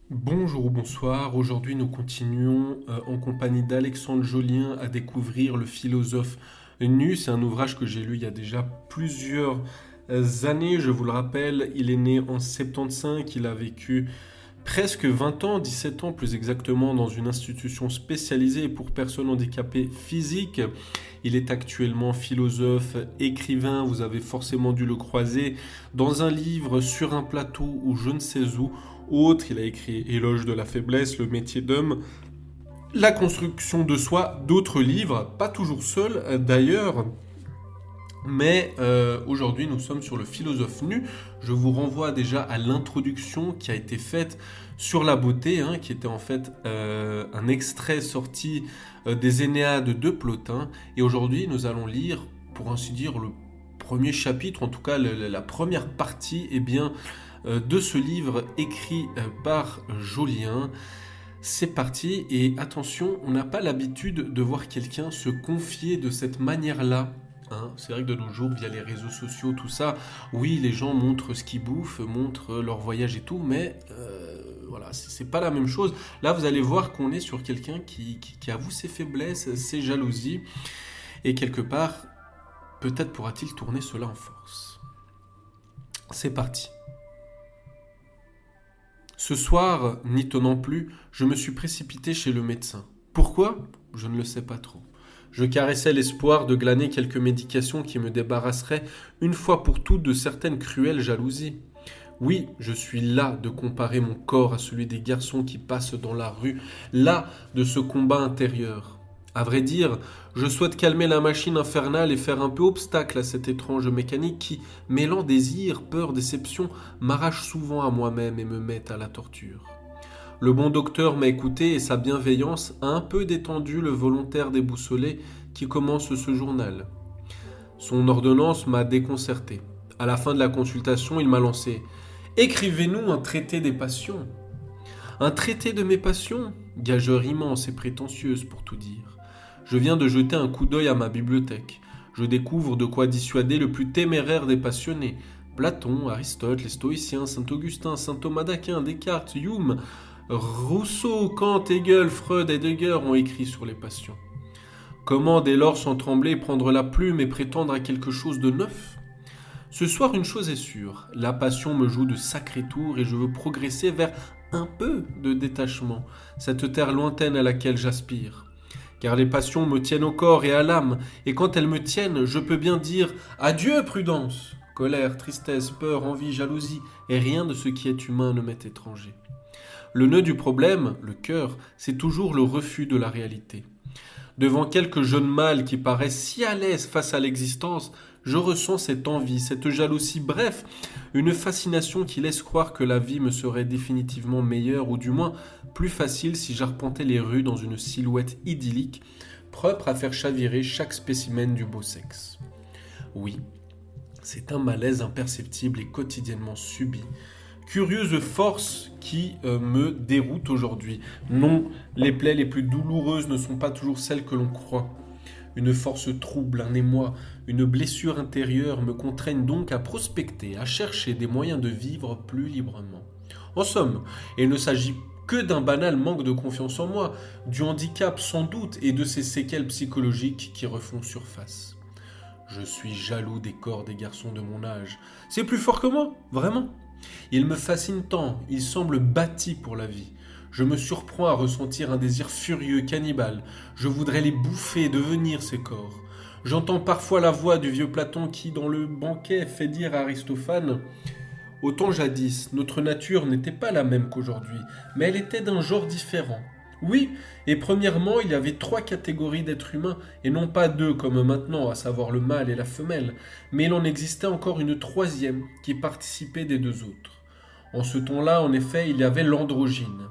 Bonjour ou bonsoir, aujourd'hui nous continuons en compagnie d'Alexandre Jolien à découvrir Le philosophe nu. C'est un ouvrage que j'ai lu il y a déjà plusieurs années, je vous le rappelle, il est né en 75, il a vécu presque 20 ans, 17 ans plus exactement, dans une institution spécialisée pour personnes handicapées physiques. Il est actuellement philosophe, écrivain, vous avez forcément dû le croiser dans un livre, sur un plateau ou je ne sais où. Autre, il a écrit Éloge de la faiblesse, Le métier d'homme, La construction de soi, d'autres livres, pas toujours seul d'ailleurs. Mais aujourd'hui, nous sommes sur Le philosophe nu. Je vous renvoie déjà à l'introduction qui a été faite sur la beauté, hein, qui était en fait un extrait sorti des Énéades de Plotin. Et aujourd'hui, nous allons lire, pour ainsi dire, le premier chapitre, en tout cas la première partie, de ce livre écrit par Jolien. C'est parti, et attention, on n'a pas l'habitude de voir quelqu'un se confier de cette manière-là. Hein. C'est vrai que de nos jours, via les réseaux sociaux, tout ça, oui, les gens montrent ce qu'ils bouffent, montrent leur voyage et tout, mais voilà, c'est pas la même chose. Là, vous allez voir qu'on est sur quelqu'un qui avoue ses faiblesses, ses jalousies, et quelque part, peut-être pourra-t-il tourner cela en force. C'est parti. Ce soir, n'y tenant plus, je me suis précipité chez le médecin. Pourquoi ? Je ne le sais pas trop. Je caressais l'espoir de glaner quelques médications qui me débarrasseraient une fois pour toutes de certaines cruelles jalousies. Oui, je suis las de comparer mon corps à celui des garçons qui passent dans la rue, las de ce combat intérieur. À vrai dire, je souhaite calmer la machine infernale et faire un peu obstacle à cette étrange mécanique qui, mêlant désir, peur, déception, m'arrache souvent à moi-même et me met à la torture. Le bon docteur m'a écouté et sa bienveillance a un peu détendu le volontaire déboussolé qui commence ce journal. Son ordonnance m'a déconcerté. À la fin de la consultation, il m'a lancé: Écrivez-nous un traité des passions. Un traité de mes passions? Gageure immense et prétentieuse pour tout dire. Je viens de jeter un coup d'œil à ma bibliothèque. Je découvre de quoi dissuader le plus téméraire des passionnés. Platon, Aristote, les stoïciens, saint Augustin, saint Thomas d'Aquin, Descartes, Hume, Rousseau, Kant, Hegel, Freud et Heidegger ont écrit sur les passions. Comment dès lors sans trembler prendre la plume et prétendre à quelque chose de neuf ? Ce soir, une chose est sûre, la passion me joue de sacrés tours et je veux progresser vers un peu de détachement, cette terre lointaine à laquelle j'aspire. Car les passions me tiennent au corps et à l'âme, et quand elles me tiennent, je peux bien dire adieu prudence. Colère, tristesse, peur, envie, jalousie, et rien de ce qui est humain ne m'est étranger. Le nœud du problème, le cœur, c'est toujours le refus de la réalité. Devant quelques jeunes mâles qui paraissent si à l'aise face à l'existence, je ressens cette envie, cette jalousie, bref, une fascination qui laisse croire que la vie me serait définitivement meilleure ou du moins plus facile si j'arpentais les rues dans une silhouette idyllique, propre à faire chavirer chaque spécimen du beau sexe. Oui, c'est un malaise imperceptible et quotidiennement subi. Curieuse force qui me déroute aujourd'hui. Non, les plaies les plus douloureuses ne sont pas toujours celles que l'on croit. Une force trouble, un émoi, une blessure intérieure me contraignent donc à prospecter, à chercher des moyens de vivre plus librement. En somme, il ne s'agit que d'un banal manque de confiance en moi, du handicap sans doute et de ces séquelles psychologiques qui refont surface. Je suis jaloux des corps des garçons de mon âge. C'est plus fort que moi, vraiment. Ils me fascinent tant, ils semblent bâtis pour la vie. Je me surprends à ressentir un désir furieux, cannibale. Je voudrais les bouffer et devenir ces corps. J'entends parfois la voix du vieux Platon qui, dans le banquet, fait dire à Aristophane: Au temps jadis, notre nature n'était pas la même qu'aujourd'hui, mais elle était d'un genre différent. Oui, et premièrement, il y avait trois catégories d'êtres humains, et non pas deux comme maintenant, à savoir le mâle et la femelle, mais il en existait encore une troisième qui participait des deux autres. En ce temps-là, en effet, il y avait l'androgyne.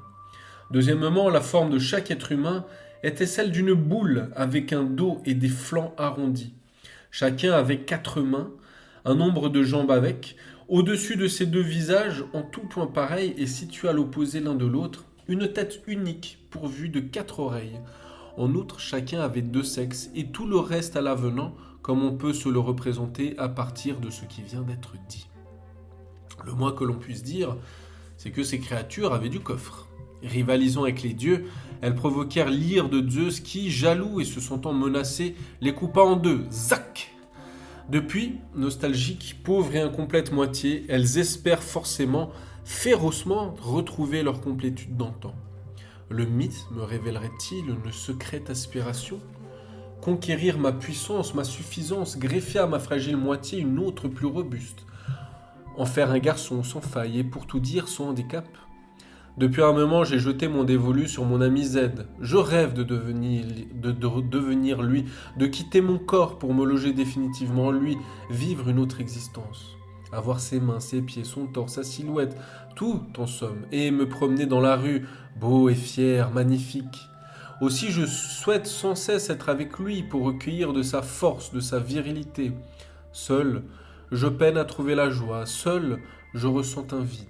Deuxièmement, la forme de chaque être humain était celle d'une boule avec un dos et des flancs arrondis. Chacun avait quatre mains, un nombre de jambes avec. Au-dessus de ces deux visages, en tout point pareil et situés à l'opposé l'un de l'autre, une tête unique pourvue de quatre oreilles. En outre, chacun avait deux sexes et tout le reste à l'avenant, comme on peut se le représenter à partir de ce qui vient d'être dit. Le moins que l'on puisse dire, c'est que ces créatures avaient du coffre. Rivalisant avec les dieux, elles provoquèrent l'ire de Zeus qui, jaloux et se sentant menacé, les coupa en deux. Zac! Depuis, nostalgiques, pauvres et incomplètes moitiés, elles espèrent forcément, férocement, retrouver leur complétude d'antan. Le mythe me révélerait-il une secrète aspiration ? Conquérir ma puissance, ma suffisance, greffer à ma fragile moitié une autre plus robuste. En faire un garçon sans faille et pour tout dire sans handicap. Depuis un moment, j'ai jeté mon dévolu sur mon ami Z. Je rêve de devenir lui, de quitter mon corps pour me loger définitivement en lui, vivre une autre existence. Avoir ses mains, ses pieds, son torse, sa silhouette, tout en somme, et me promener dans la rue, beau et fier, magnifique. Aussi je souhaite sans cesse être avec lui pour recueillir de sa force, de sa virilité. Seul, je peine à trouver la joie, seul, je ressens un vide.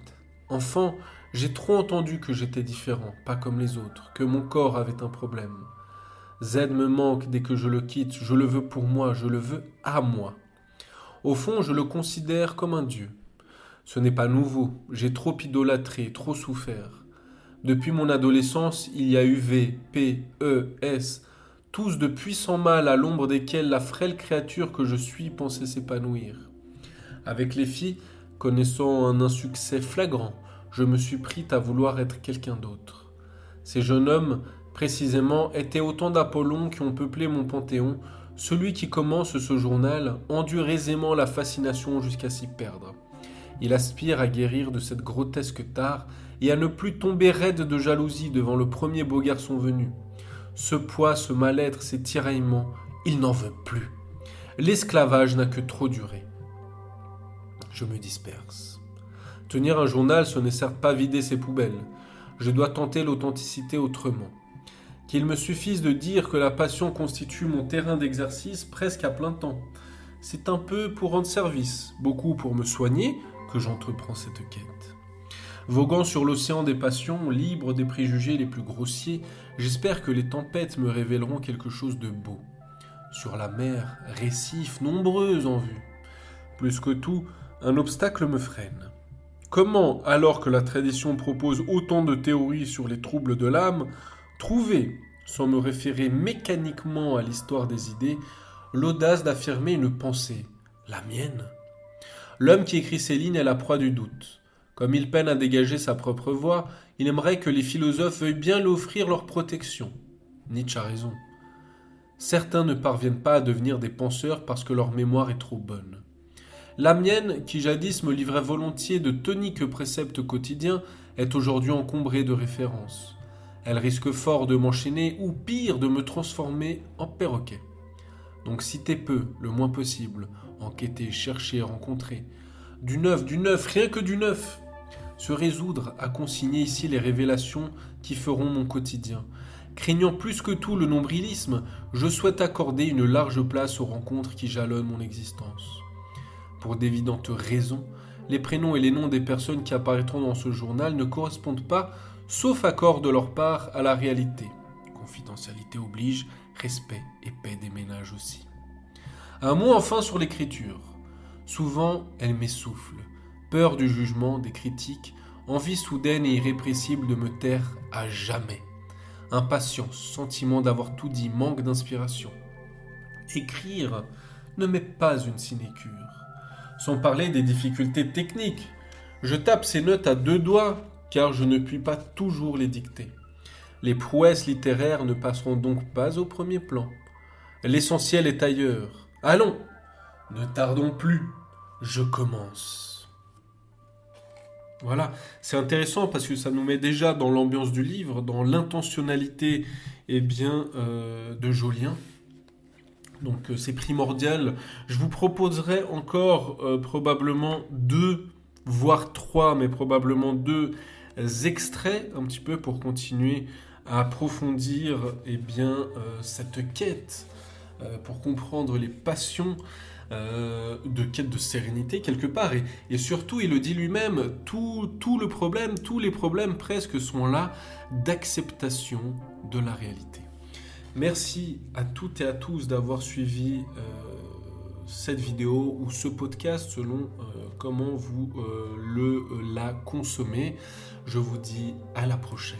Enfant, j'ai trop entendu que j'étais différent, pas comme les autres, que mon corps avait un problème. Z me manque dès que je le quitte, je le veux pour moi, je le veux à moi. Au fond, je le considère comme un dieu. Ce n'est pas nouveau, j'ai trop idolâtré, trop souffert. Depuis mon adolescence, il y a eu V, P, E, S, tous de puissants mâles à l'ombre desquels la frêle créature que je suis pensait s'épanouir. Avec les filles, connaissant un insuccès flagrant, je me suis pris à vouloir être quelqu'un d'autre. Ces jeunes hommes, précisément, étaient autant d'Apollons qui ont peuplé mon panthéon. Celui qui commence ce journal endure aisément la fascination jusqu'à s'y perdre. Il aspire à guérir de cette grotesque tare et à ne plus tomber raide de jalousie devant le premier beau garçon venu. Ce poids, ce mal-être, ces tiraillements, il n'en veut plus. L'esclavage n'a que trop duré. Je me disperse. Tenir un journal, ce n'est certes pas vider ses poubelles. Je dois tenter l'authenticité autrement. Qu'il me suffise de dire que la passion constitue mon terrain d'exercice presque à plein temps. C'est un peu pour rendre service, beaucoup pour me soigner, que j'entreprends cette quête. Voguant sur l'océan des passions, libre des préjugés les plus grossiers, j'espère que les tempêtes me révéleront quelque chose de beau. Sur la mer, récifs nombreux en vue. Plus que tout, un obstacle me freine. Comment, alors que la tradition propose autant de théories sur les troubles de l'âme, trouver, sans me référer mécaniquement à l'histoire des idées, l'audace d'affirmer une pensée, la mienne? L'homme qui écrit ces lignes est la proie du doute. Comme il peine à dégager sa propre voix, il aimerait que les philosophes veuillent bien lui offrir leur protection. Nietzsche a raison. Certains ne parviennent pas à devenir des penseurs parce que leur mémoire est trop bonne. La mienne, qui jadis me livrait volontiers de toniques préceptes quotidiens, est aujourd'hui encombrée de références. Elle risque fort de m'enchaîner ou pire de me transformer en perroquet. Donc citez peu, le moins possible, enquêter, chercher, rencontrer. Du neuf, rien que du neuf. Se résoudre à consigner ici les révélations qui feront mon quotidien. Craignant plus que tout le nombrilisme, je souhaite accorder une large place aux rencontres qui jalonnent mon existence. Pour d'évidentes raisons, les prénoms et les noms des personnes qui apparaîtront dans ce journal ne correspondent pas, sauf accord de leur part, à la réalité. Confidentialité oblige, respect et paix des ménages aussi. Un mot enfin sur l'écriture. Souvent, elle m'essouffle. Peur du jugement, des critiques, envie soudaine et irrépressible de me taire à jamais. Impatience, sentiment d'avoir tout dit, manque d'inspiration. Écrire ne m'est pas une sinécure. Sans parler des difficultés techniques. Je tape ces notes à 2 doigts, car je ne puis pas toujours les dicter. Les prouesses littéraires ne passeront donc pas au premier plan. L'essentiel est ailleurs. Allons, ne tardons plus, je commence. Voilà, c'est intéressant parce que ça nous met déjà dans l'ambiance du livre, dans l'intentionnalité de Jolien. Donc c'est primordial. Je vous proposerai encore probablement 2, voire 3, mais probablement 2 extraits un petit peu pour continuer à approfondir cette quête, pour comprendre les passions de quête de sérénité quelque part. Et surtout, il le dit lui-même, tous les problèmes presque sont là d'acceptation de la réalité. Merci à toutes et à tous d'avoir suivi cette vidéo ou ce podcast selon comment vous la consommez. Je vous dis à la prochaine.